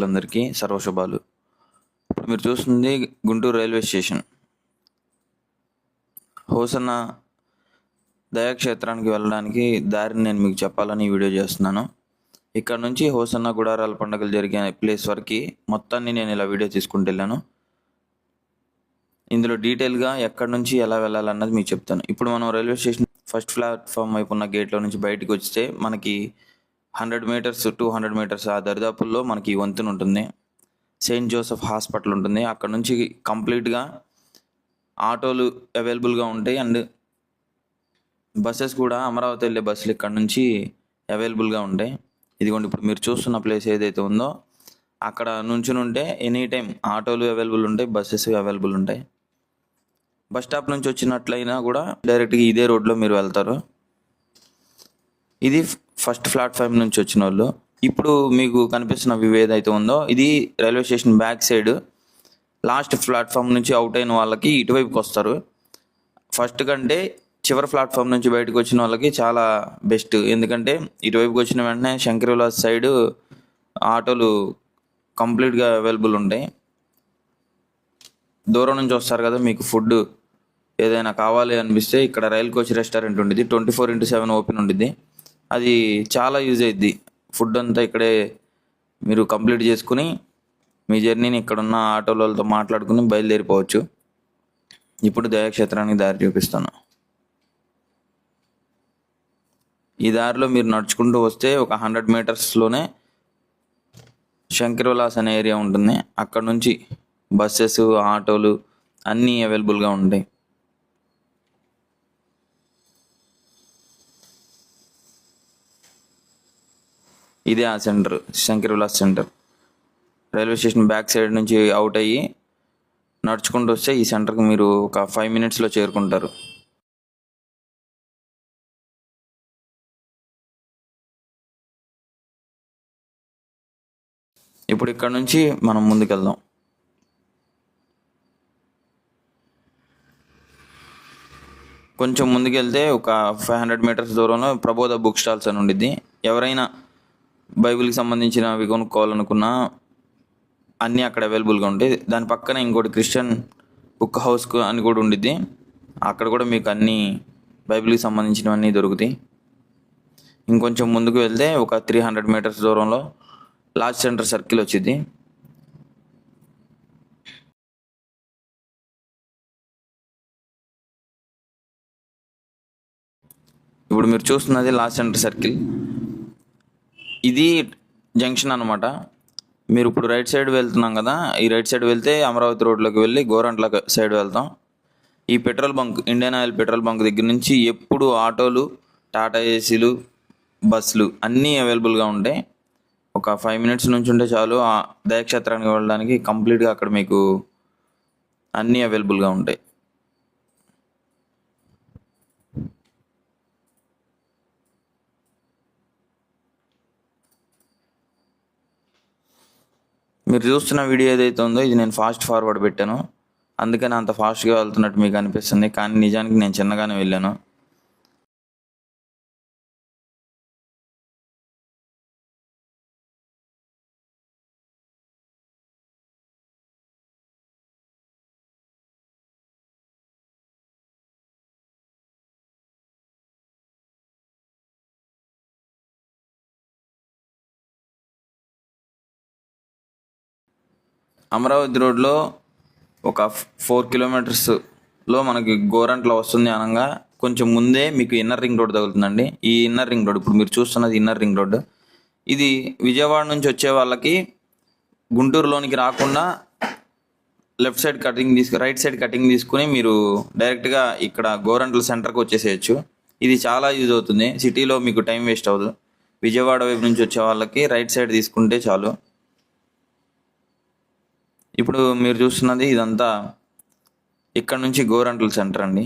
అందరికీ సర్వశుభాలు. ఇప్పుడు మీరు చూస్తుంది గుంటూరు రైల్వే స్టేషన్. హోసన్న దయాక్షేత్రానికి వెళ్ళడానికి దారిని నేను మీకు చెప్పాలని ఈ వీడియో చేస్తున్నాను. ఇక్కడ నుంచి హోసన్న గుడారాల పండుగలు జరిగే ప్లేస్ వరకు మొత్తాన్ని నేను ఇలా వీడియో తీసుకుంటూ వెళ్ళాను. ఇందులో డీటెయిల్గా ఎక్కడి నుంచి ఎలా వెళ్ళాలన్నది మీకు చెప్తాను. ఇప్పుడు మనం రైల్వే స్టేషన్ ఫస్ట్ ప్లాట్ఫామ్ వైపు ఉన్న గేట్లో నుంచి బయటకు వస్తే మనకి 100 మీటర్స్ 200 మీటర్స్ ఆ దరిదాపుల్లో మనకి వంతెన ఉంటుంది. సెయింట్ జోసెఫ్ హాస్పిటల్ ఉంటుంది. అక్కడ నుంచి కంప్లీట్గా ఆటోలు అవైలబుల్గా ఉంటాయి. అండ్ బస్సెస్ కూడా అమరావతి వెళ్ళే బస్సులు ఇక్కడ నుంచి అవైలబుల్గా ఉంటాయి. ఇదిగోండి ఇప్పుడు మీరు చూస్తున్న ప్లేస్ ఏదైతే ఉందో అక్కడ నుంచి ఉంటే ఎనీ టైం ఆటోలు అవైలబుల్ ఉంటాయి, బస్సెస్ అవైలబుల్ ఉంటాయి. బస్ స్టాప్ నుంచి వచ్చినట్లయినా కూడా డైరెక్ట్గా ఇదే రోడ్లో మీరు వెళ్తారు. ఇది ఫస్ట్ ప్లాట్ఫామ్ నుంచి వచ్చిన వాళ్ళు. ఇప్పుడు మీకు కనిపిస్తున్న వ్యూ ఏదైతే ఉందో ఇది railway station back side last platform నుంచి అవుట్ అయిన వాళ్ళకి ఇటువైపుకి వస్తారు. ఫస్ట్ కంటే చివరి ప్లాట్ఫామ్ నుంచి బయటకు వచ్చిన వాళ్ళకి చాలా బెస్ట్. ఎందుకంటే ఇటువైపుకి వచ్చిన వెంటనే శంకర్ విలాస్ సైడ్ ఆటోలు కంప్లీట్గా అవైలబుల్ ఉంటాయి. దూరం నుంచి వస్తారు కదా, మీకు ఫుడ్ ఏదైనా కావాలి అనిపిస్తే ఇక్కడ రైల్ కోచ్ రెస్టారెంట్ ఉంటుంది. 24/7 ఓపెన్ ఉంటుంది. అది చాలా యూజ్ అయ్యిద్ది. ఫుడ్ అంతా ఇక్కడే మీరు కంప్లీట్ చేసుకుని మీ జర్నీని ఇక్కడున్న ఆటోలతో మాట్లాడుకుని బయలుదేరిపోవచ్చు. ఇప్పుడు దయాక్షేత్రానికి దారి చూపిస్తాను. ఈ దారిలో మీరు నడుచుకుంటూ వస్తే ఒక 100 మీటర్స్లోనే శంకర్ విలాస్ అనే ఏరియా ఉంటుంది. అక్కడ నుంచి బస్సెస్, ఆటోలు అన్నీ అవైలబుల్గా ఉంటాయి. ఇదే ఆ centre, Shankar Vilas centre. Railway station back side నుంచి అవుట్ అయ్యి నడుచుకుంటూ వస్తే ఈ సెంటర్కి మీరు ఒక 5 మినిట్స్లో చేరుకుంటారు. ఇప్పుడు ఇక్కడ నుంచి మనం ముందుకెళ్దాం. కొంచెం ముందుకెళ్తే ఒక 500 మీటర్స్ దూరంలో ప్రబోధ బుక్ స్టాల్స్ అని ఉండిద్ది. ఎవరైనా బైబిల్కి సంబంధించినవి కొనుక్కోవాలనుకున్నా అన్నీ అక్కడ అవైలబుల్గా ఉంటాయి. దాని పక్కన ఇంకోటి క్రిస్టియన్ బుక్ హౌస్ అని కూడా ఉండిద్ది. అక్కడ కూడా మీకు అన్నీ బైబిల్కి సంబంధించినవన్నీ దొరుకుతాయి. ఇంకొంచెం ముందుకు వెళ్తే ఒక 300 మీటర్స్ దూరంలో లార్జ్ సెంటర్ సర్కిల్ వచ్చింది. ఇప్పుడు మీరు చూస్తున్నది లార్జ్ సెంటర్ సర్కిల్. ఇది జంక్షన్ అనమాట. మీరు ఇప్పుడు రైట్ సైడ్ వెళ్తున్నాం కదా, ఈ రైట్ సైడ్ వెళ్తే అమరావతి రోడ్లోకి వెళ్ళి గోరంట్ల సైడ్ వెళ్తాం. ఈ petrol bunk, Indian oil petrol bunk దగ్గర నుంచి ఎప్పుడు ఆటోలు, టాటా ఏసీలు, బస్సులు అన్నీ అవైలబుల్గా ఉంటాయి. ఒక 5 మినిట్స్ నుంచి ఉంటే చాలు ఆ దయాక్షేత్రానికి వెళ్ళడానికి. కంప్లీట్గా అక్కడ మీకు అన్నీ అవైలబుల్గా ఉంటాయి. మీరు చూస్తున్న వీడియో ఏదైతే ఉందో ఇది నేను ఫాస్ట్ ఫార్వర్డ్ పెట్టాను, అందుకని అంత ఫాస్ట్గా వెళ్తున్నట్టు మీకు అనిపిస్తుంది. కానీ నిజానికి నేను చిన్నగానే వెళ్ళాను. అమరావతి రోడ్లో ఒక 4 కిలోమీటర్స్లో మనకి గోరంట్ల వస్తుంది అనగా కొంచెం ముందే మీకు ఇన్నర్ రింగ్ రోడ్ తగులుతుందండి. ఈ ఇన్నర్ రింగ్ రోడ్ ఇప్పుడు మీరు చూస్తున్నది ఇన్నర్ రింగ్ రోడ్. ఇది విజయవాడ నుంచి వచ్చే వాళ్ళకి గుంటూరులోనికి రాకుండా రైట్ సైడ్ కటింగ్ తీసుకుని మీరు డైరెక్ట్గా ఇక్కడ గోరంట్ల సెంటర్కి వచ్చేసేయచ్చు. ఇది చాలా యూజ్ అవుతుంది. సిటీలో మీకు టైం వేస్ట్ అవ్వదు. విజయవాడ వైపు నుంచి వచ్చే వాళ్ళకి రైట్ సైడ్ తీసుకుంటే చాలు. ఇప్పుడు మీరు చూస్తున్నది ఇదంతా ఇక్కడ నుంచి గోరంట్ల సెంటర్ అండి.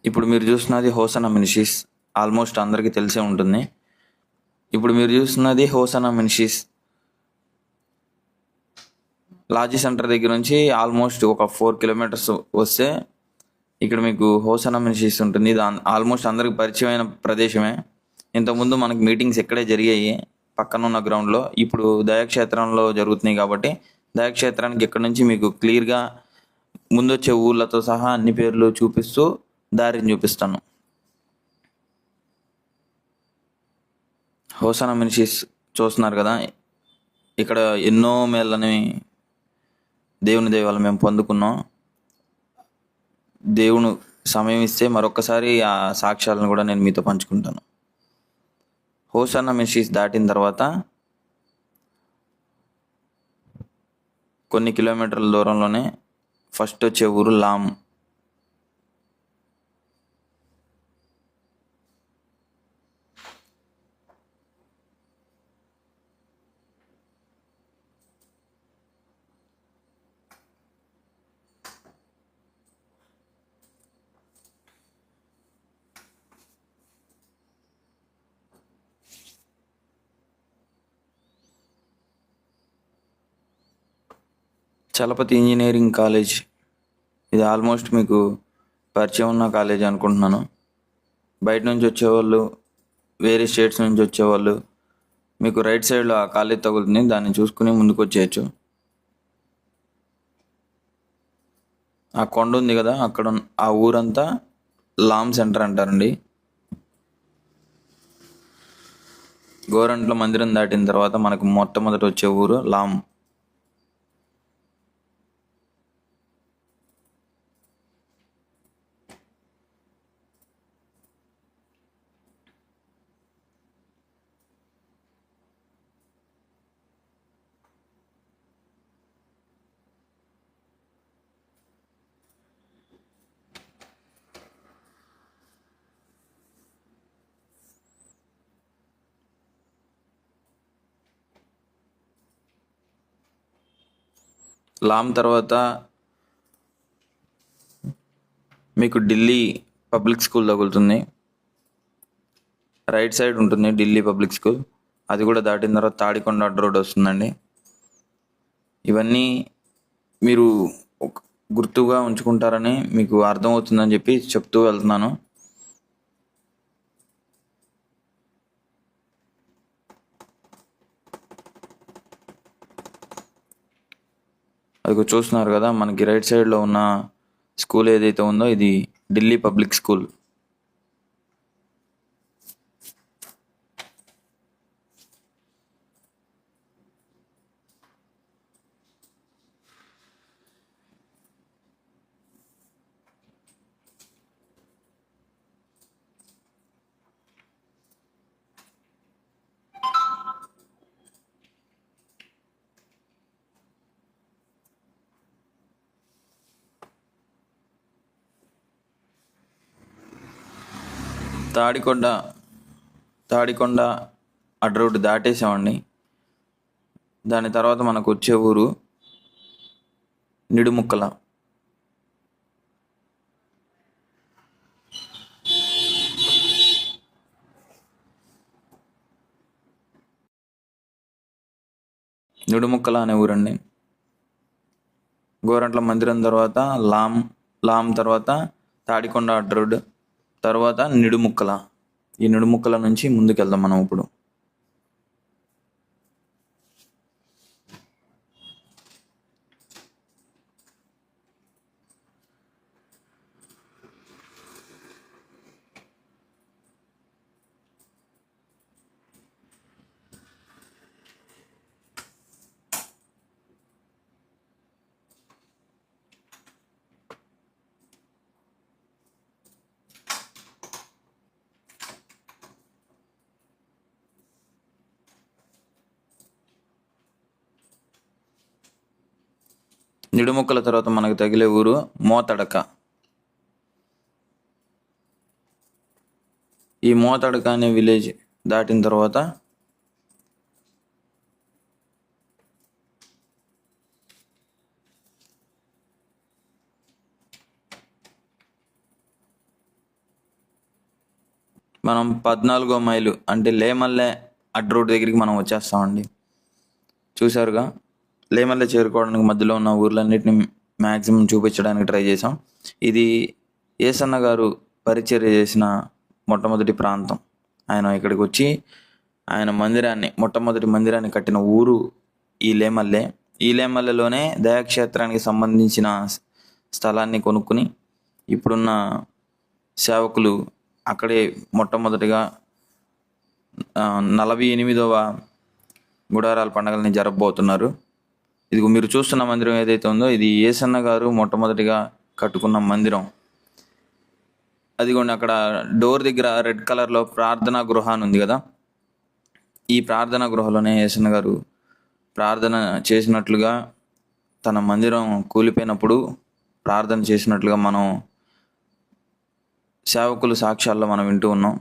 ఇప్పుడు మీరు చూస్తున్నది హోసనా మినిషీస్, ఆల్మోస్ట్ అందరికీ తెలిసే ఉంటుంది. ఇప్పుడు మీరు చూస్తున్నది హోసనా మినిషీస్ లాజీ సెంటర్ దగ్గర నుంచి ఆల్మోస్ట్ ఒక 4 కిలోమీటర్స్ వస్తే ఇక్కడ మీకు హోసనా మినిషీస్ ఉంటుంది. ఇది ఆల్మోస్ట్ అందరికి పరిచయమైన ప్రదేశమే. ఇంతకుముందు మనకి మీటింగ్స్ ఇక్కడే జరిగాయి పక్కన ఉన్న గ్రౌండ్లో. ఇప్పుడు దయాక్షేత్రంలో జరుగుతున్నాయి కాబట్టి దయాక్షేత్రానికి ఇక్కడ నుంచి మీకు క్లియర్గా ముందొచ్చే ఊర్లతో సహా అన్ని పేర్లు చూపిస్తూ దారిని చూపిస్తాను. హోసనా మినిషీస్ చూస్తున్నారు కదా, ఇక్కడ ఎన్నో మేళ్ళని దేవుని దయ వల్ల మేము పొందుకున్నాం. దేవుడు సమయం ఇస్తే మరొకసారి ఆ సాక్ష్యాలను కూడా నేను మీతో పంచుకుంటాను. హోసన్నా మినిస్ట్రీస్ దాటిన తర్వాత కొన్ని కిలోమీటర్ల దూరంలోనే ఫస్ట్ వచ్చే ఊరు లామ్. చలపతి ఇంజనీరింగ్ కాలేజ్, ఇది ఆల్మోస్ట్ మీకు పరిచయం ఉన్న కాలేజ్ అనుకుంటున్నాను. బయట నుంచి వచ్చేవాళ్ళు, వేరే స్టేట్స్ నుంచి వచ్చేవాళ్ళు మీకు రైట్ సైడ్లో ఆ కాలేజ్ తగులుతుంది, దాన్ని చూసుకుని ముందుకు వచ్చేయచ్చు. ఆ కొండ ఉంది కదా, అక్కడ ఆ ఊరంతా లామ్ సెంటర్ అంటారండి. గోరంట్ల మందిరం దాటిన తర్వాత మనకు మొట్టమొదటి వచ్చే ఊరు లామ్. లామ్ తర్వాత మీకు ఢిల్లీ పబ్లిక్ స్కూల్ తగులుతుంది. రైట్ సైడ్ ఉంటుంది ఢిల్లీ పబ్లిక్ స్కూల్. అది కూడా దాటిన తర్వాత తాడికొండ అడ్డ రోడ్ వస్తుందండి. ఇవన్నీ మీరు గుర్తుగా ఉంచుకుంటారని మీకు అర్థమవుతుందని చెప్పి చెప్తూ వెళ్తున్నాను. అది చూస్తున్నారు కదా, మనకి రైట్ సైడ్లో ఉన్న స్కూల్ ఏదైతే ఉందో ఇది ఢిల్లీ పబ్లిక్ స్కూల్. తాడికొండ అడ్డ రోడ్డు దాటేసామండి. దాని తర్వాత మనకు వచ్చే ఊరు నిడుముక్కల. నిడుముక్కల అనే ఊరండి. గోరంట్ల మందిరం తర్వాత లామ్ తర్వాత తాడికొండ అడ్డ రోడ్డు తర్వాత నిడుముక్కల. ఈ నిడుముక్కల నుంచి ముందుకెళ్దాం మనం ఇప్పుడు. నిడుముక్కల తర్వాత మనకు తగిలే ఊరు మోతడక. ఈ మోతడక అనే విలేజ్ దాటిన తర్వాత మనం 14వ మైలు అంటే లేమల్లె అడ్డ రోడ్ దగ్గరికి మనం వచ్చేస్తామండి. చూసారుగా, లేమల్లె చేరుకోవడానికి మధ్యలో ఉన్న ఊర్లన్నిటిని మ్యాక్సిమం చూపించడానికి ట్రై చేసాం. ఇది ఏసన్న గారు పరిచర్య చేసిన మొట్టమొదటి ప్రాంతం. ఆయన ఇక్కడికి వచ్చి ఆయన మొట్టమొదటి మందిరాన్ని కట్టిన ఊరు ఈ లేమల్లె. ఈ లేమల్లెలోనే దయాక్షేత్రానికి సంబంధించిన స్థలాన్ని కొనుక్కుని ఇప్పుడున్న సేవకులు అక్కడే మొట్టమొదటిగా 48వ గుడారాల పండుగల్ని జరపబోతున్నారు. ఇదిగో మీరు చూస్తున్న మందిరం ఏదైతే ఉందో ఇది ఏసన్న గారు మొట్టమొదటిగా కట్టుకున్న మందిరం. అదిగోండి అక్కడ డోర్ దగ్గర రెడ్ కలర్లో ప్రార్థనా గృహ అని ఉంది కదా, ఈ ప్రార్థనా గృహలోనే ఏసన్న గారు ప్రార్థన చేసినట్లుగా, తన మందిరం కూలిపోయినప్పుడు ప్రార్థన చేసినట్లుగా మనం సేవకులు సాక్ష్యాల్లో మనం వింటూ ఉన్నాం.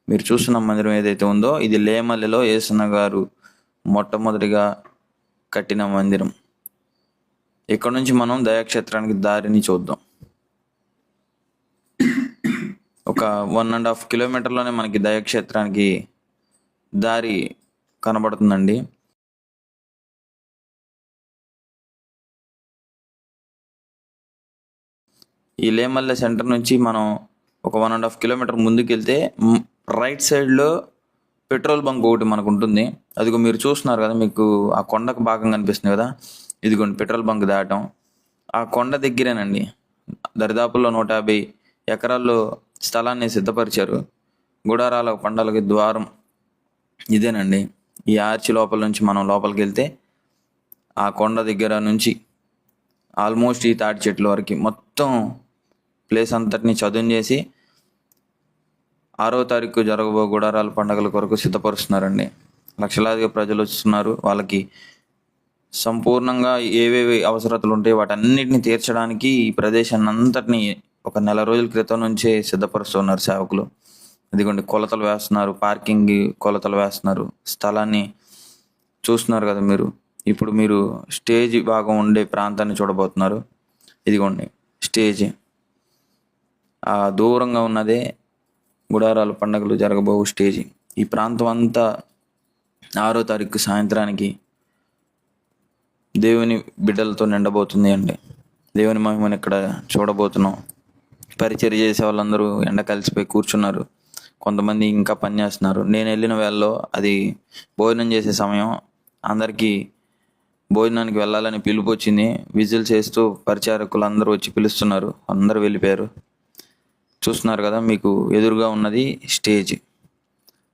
మీరు చూస్తున్న మందిరం ఏదైతే ఉందో ఇది లేమల్లెలో ఏసన్న గారు మొట్టమొదటిగా కట్టిన మందిరం. ఇక్కడ నుంచి మనం దయాక్షేత్రానికి దారిని చూద్దాం. ఒక 1.5 కిలోమీటర్లోనే మనకి దయాక్షేత్రానికి దారి కనబడుతుందండి. ఈ లేమల్లె సెంటర్ నుంచి మనం ఒక 1.5 కిలోమీటర్ ముందుకు వెళ్తే రైట్ సైడ్లో పెట్రోల్ బంక్ ఒకటి మనకు ఉంటుంది. అదిగో మీరు చూస్తున్నారు కదా, మీకు ఆ కొండకు భాగం కనిపిస్తుంది కదా, ఇదిగోండి పెట్రోల్ బంక్ దాటం. ఆ కొండ దగ్గరేనండి, దరిదాపుల్లో 150 ఎకరాల్లో స్థలాన్ని సిద్ధపరిచారు. గుడారాల పండలకి ద్వారం ఇదేనండి. ఈ ఆర్చి లోపల నుంచి మనం లోపలికి వెళ్తే ఆ కొండ దగ్గర నుంచి ఆల్మోస్ట్ ఈ తాటి చెట్ల వరకు మొత్తం ప్లేస్ అంతటిని చదును చేసి 6వ తారీఖు జరగబో గుడారాల పండుగల కొరకు సిద్ధపరుస్తున్నారండి. లక్షలాదిగా ప్రజలు వస్తున్నారు. వాళ్ళకి సంపూర్ణంగా ఏవేవి అవసరతలు ఉంటాయి వాటన్నిటిని తీర్చడానికి ఈ ప్రదేశాన్ని అంతటిని ఒక నెల రోజుల క్రితం నుంచే సిద్ధపరుస్తున్నారు సేవకులు. ఇదిగోండి కొలతలు వేస్తున్నారు, పార్కింగ్ కొలతలు వేస్తున్నారు. స్థలాన్ని చూస్తున్నారు కదా మీరు. ఇప్పుడు మీరు స్టేజ్ భాగం ఉండే ప్రాంతాన్ని చూడబోతున్నారు. ఇదిగోండి స్టేజ్. ఆ దూరంగా ఉన్నదే గుడారాల పండుగలు జరగబో స్టేజ్. ఈ ప్రాంతం అంతా 6వ తారీఖు సాయంత్రానికి దేవుని బిడ్డలతో నిండబోతుంది అండి. దేవుని మహిమను ఇక్కడ చూడబోతున్నాం. పరిచర్య చేసే వాళ్ళందరూ ఎండ కలిసిపోయి కూర్చున్నారు. కొంతమంది ఇంకా పని చేస్తున్నారు. నేను వెళ్ళిన వేళలో అది భోజనం చేసే సమయం. అందరికీ భోజనానికి వెళ్ళాలని పిలుపు వచ్చింది. విజిల్స్ వేస్తూ పరిచారకులు అందరూ వచ్చి పిలుస్తున్నారు. అందరూ వెళ్ళిపోయారు. చూస్తున్నారు కదా, మీకు ఎదురుగా ఉన్నది స్టేజ్.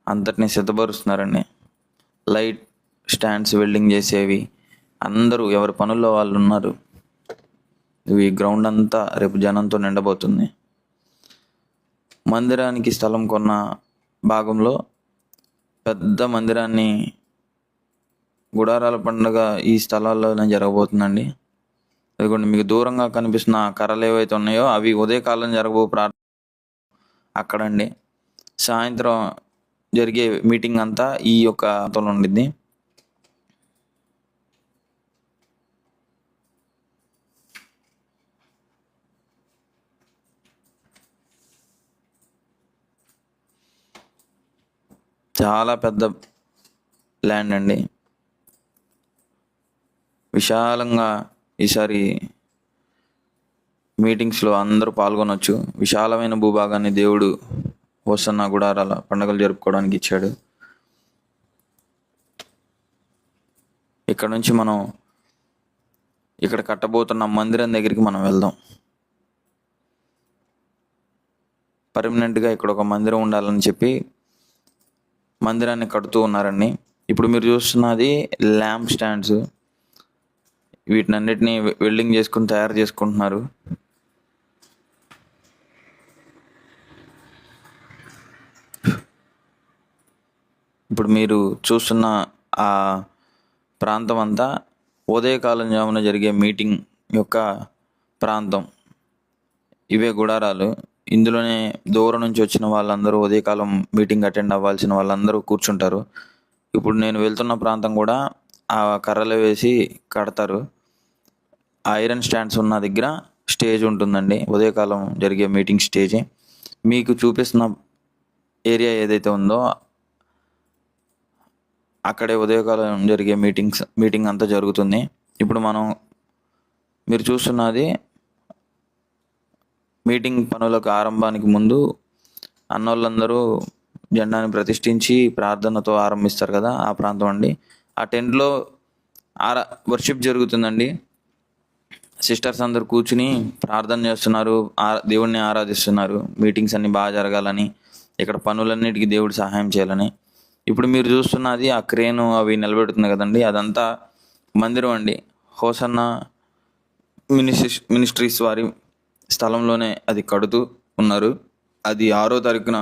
అంతటిని సిద్ధపరుస్తున్నారండి. లైట్ స్టాండ్స్ వెల్డింగ్ చేసేవి, అందరూ ఎవరి పనుల్లో వాళ్ళు ఉన్నారు. ఈ గ్రౌండ్ అంతా రేపు జనంతో నిండబోతుంది. మందిరానికి స్థలం కొన్న భాగంలో పెద్ద మందిరాన్ని గుడారాల పండుగ ఈ స్థలాల్లోనే జరగబోతుందండి. అదిగోండి మీకు దూరంగా కనిపిస్తున్న కర్రలు ఏవైతే ఉన్నాయో అవి ఉదయకాలం జరగబో అక్కడండి. సాయంత్రం జరిగే మీటింగ్ అంతా ఈ యొక్క అంతంలో ఉండిద్ది. చాలా పెద్ద ల్యాండ్ అండి. విశాలంగా ఈసారి మీటింగ్స్లో అందరూ పాల్గొనవచ్చు. విశాలమైన భూభాగాన్ని దేవుడు హోసన్న గుడారాల పండుగలు జరుపుకోవడానికి ఇచ్చాడు. ఇక్కడ నుంచి మనం ఇక్కడ కట్టబోతున్న మందిరం దగ్గరికి మనం వెళ్దాం. పర్మనెంట్గా ఇక్కడ ఒక మందిరం ఉండాలని చెప్పి మందిరాన్ని కడుతూ ఉన్నారండి. ఇప్పుడు మీరు చూస్తున్నది ల్యాంప్ స్టాండ్స్. వీటినన్నిటినీ వెల్డింగ్ చేసుకుని తయారు చేసుకుంటున్నారు. ఇప్పుడు మీరు చూస్తున్న ఆ ప్రాంతం అంతా ఉదయకాలం జామున జరిగే మీటింగ్ యొక్క ప్రాంతం. ఇవే గుడారాలు. ఇందులోనే దూరం నుంచి వచ్చిన వాళ్ళందరూ ఉదయకాలం మీటింగ్ అటెండ్ అవ్వాల్సిన వాళ్ళందరూ కూర్చుంటారు. ఇప్పుడు నేను వెళ్తున్న ప్రాంతం కూడా ఆ కర్రలు వేసి కడతారు. ఐరన్ స్టాండ్స్ ఉన్న దగ్గర స్టేజ్ ఉంటుందండి. ఉదయకాలం జరిగే మీటింగ్ స్టేజ్. మీకు చూపిస్తున్న ఏరియా ఏదైతే ఉందో అక్కడే ఉదయకాలం జరిగే మీటింగ్ అంతా జరుగుతుంది. ఇప్పుడు మీరు చూస్తున్నది మీటింగ్ పనులకు ఆరంభానికి ముందు అన్నోళ్ళందరూ జెండాని ప్రతిష్ఠించి ప్రార్థనతో ఆరంభిస్తారు కదా, ఆ ప్రాంతం అండి. ఆ టెంట్లో వర్షిప్ జరుగుతుందండి. సిస్టర్స్ అందరు కూర్చుని ప్రార్థన చేస్తున్నారు, దేవుడిని ఆరాధిస్తున్నారు. మీటింగ్స్ అన్నీ బాగా జరగాలని, ఇక్కడ పనులన్నిటికీ దేవుడు సహాయం చేయాలని. ఇప్పుడు మీరు చూస్తున్నది ఆ క్రేను అవి నిలబెడుతుంది కదండి, అదంతా మందిరం అండి. హోసన్న మినిస్ట్రీస్ వారి స్థలంలోనే అది కడుతూ ఉన్నారు. అది 6వ తారీఖున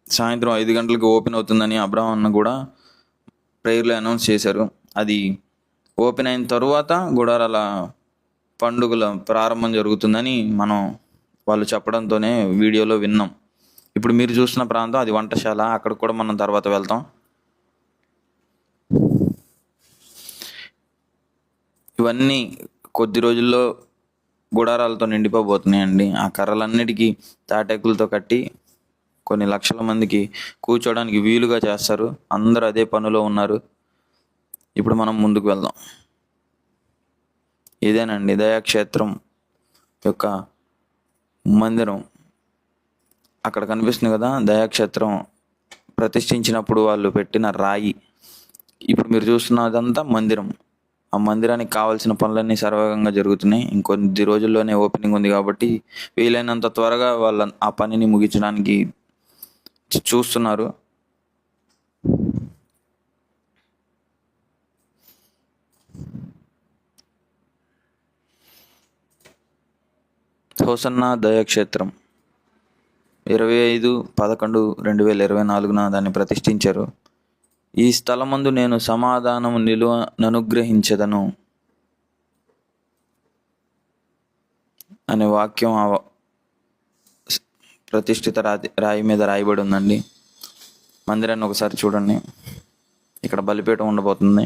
సాయంత్రం 5 గంటలకు ఓపెన్ అవుతుందని అబ్రహాం అన్న కూడా ప్రేయర్లో అనౌన్స్ చేశారు. అది ఓపెన్ అయిన తరువాత గుడారాల పండుగల ప్రారంభం జరుగుతుందని వాళ్ళు చెప్పడంతోనే వీడియోలో విన్నాం. ఇప్పుడు మీరు చూస్తున్న ప్రాంతం అది వంటశాల, అక్కడ కూడా మనం తర్వాత వెళ్తాం. ఇవన్నీ కొద్ది రోజుల్లో గుడారాలతో నిండిపోబోతున్నాయండి. ఆ కర్రలన్నిటికీ తాటాకులతో కట్టి కొన్ని లక్షల మందికి కూర్చోడానికి వీలుగా చేస్తారు. అందరూ అదే పనిలో ఉన్నారు. ఇప్పుడు మనం ముందుకు వెళ్దాం. ఇదేనండి దయాక్షేత్రం యొక్క మందిరం. అక్కడ కనిపిస్తుంది కదా దయాక్షేత్రం ప్రతిష్ఠించినప్పుడు వాళ్ళు పెట్టిన రాయి. ఇప్పుడు మీరు చూస్తున్నదంతా మందిరం. ఆ మందిరానికి కావాల్సిన పనులన్నీ సర్వగంగా జరుగుతున్నాయి. ఇంకొద్ది రోజుల్లోనే ఓపెనింగ్ ఉంది కాబట్టి వీలైనంత త్వరగా వాళ్ళ ఆ పనిని ముగించడానికి చూస్తున్నారు. హోసన్న దయాక్షేత్రం 25/11/2024 దాన్ని ప్రతిష్ఠించారు. ఈ స్థలమందు నేను సమాధానము నిలువననుగ్రహించదను అనే వాక్యం ఆ ప్రతిష్ఠిత రాయి మీద రాయబడి ఉందండి. మందిరాన్ని ఒకసారి చూడండి. ఇక్కడ బలిపీఠం ఉండబోతుంది.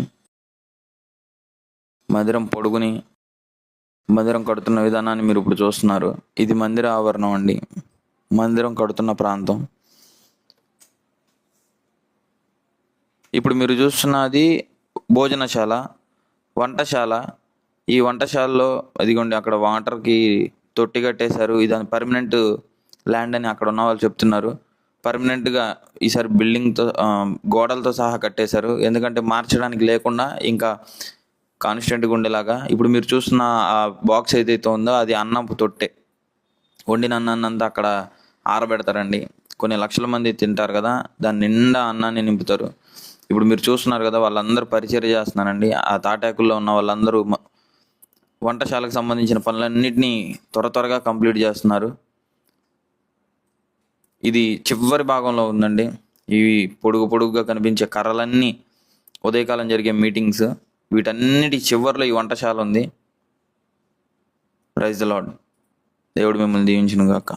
మందిరం కడుతున్న విధానాన్ని మీరు ఇప్పుడు చూస్తున్నారు. ఇది మందిర ఆవరణం అండి, మందిరం కడుతున్న ప్రాంతం. ఇప్పుడు మీరు చూస్తున్నది భోజనశాల, వంటశాల. ఈ వంటశాలలో అదిగోండి అక్కడ వాటర్కి తొట్టి కట్టేశారు. ఇది పర్మనెంట్ ల్యాండ్ అని అక్కడ ఉన్న వాళ్ళు చెప్తున్నారు. పర్మనెంట్గా ఈసారి బిల్డింగ్తో గోడలతో సహా కట్టేశారు. ఎందుకంటే మార్చడానికి లేకుండా ఇంకా కాన్స్టెంట్గా ఉండేలాగా. ఇప్పుడు మీరు చూస్తున్న ఆ బాక్స్ ఏదైతే ఉందో అది అన్నపు తొట్టే. వండిన అన్నాన్ని అంతా అక్కడ ఆరబెడతారండి. కొన్ని లక్షల మంది తింటారు కదా, దాని నిండా అన్నాన్ని నింపుతారు. ఇప్పుడు మీరు చూస్తున్నారు కదా, వాళ్ళందరూ పరిచర్య చేస్తున్నారండి. ఆ తాటాకుల్లో ఉన్న వాళ్ళందరూ వంటశాలకు సంబంధించిన పనులన్నింటినీ త్వరగా కంప్లీట్ చేస్తున్నారు. ఇది చివరి భాగంలో ఉందండి. ఇవి పొడుగుగా కనిపించే కర్రలన్నీ ఉదయకాలం జరిగే మీటింగ్స్. వీటన్నిటి చివరిలో ఈ వంటశాల ఉంది. Praise the lord. దేవుడు మిమ్మల్ని దీవించును గాక.